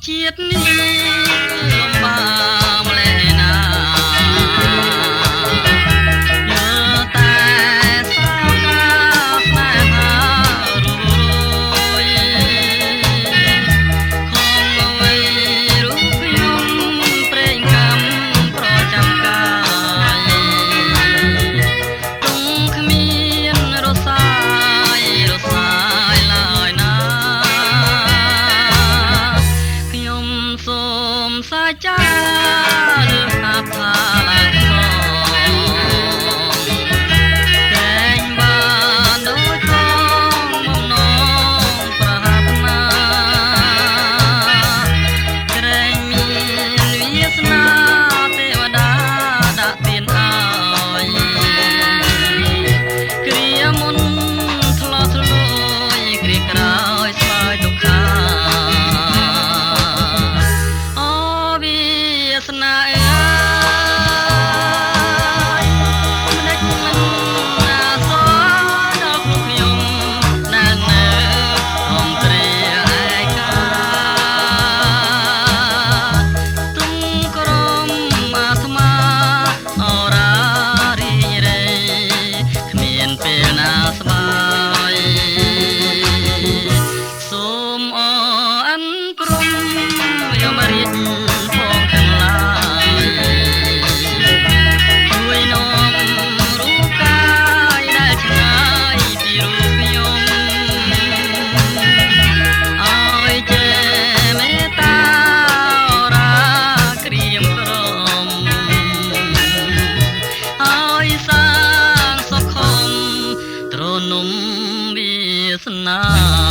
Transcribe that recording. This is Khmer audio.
ជាតិនេះលំបាកម្លេះណាយល់តែសាវតាស្នេហារួយខំអ្វីរូបខ្ញុំប្រេងកម្មប្រចាំកាយទុំគ្មានរសាយឡើយណាខ្ញុំសូមសាចាលើអាផាឡើងសតែងបានដូចផងបំណងប្រាថ្នាក្រែងមានវាសនាទេវតាដាក់ទានឲ្យគ្រាមុនធ្លាប់ធ្លួយគ្រាក្រោយស្បើយទុក្ខាអូវាសនាអើយមិនដេចមិនណាសដល់ខ្លួនខ្ញុំដែលនៅក្នុងគ្រាឯកាទុំក្រមអាត្មាអរារីរេគ្មានពេលណាស្បើយសូមអអិនព្រមយកមករៀបផងទាំងឡាយជួយនាំរូបកាយដែលឆ្ងាយពីរូបខ្ញុំឲ្យចេមេត្តាអរាក្រៀមក្រំឲ្យសាងសុខខំទ្រនំវាសនា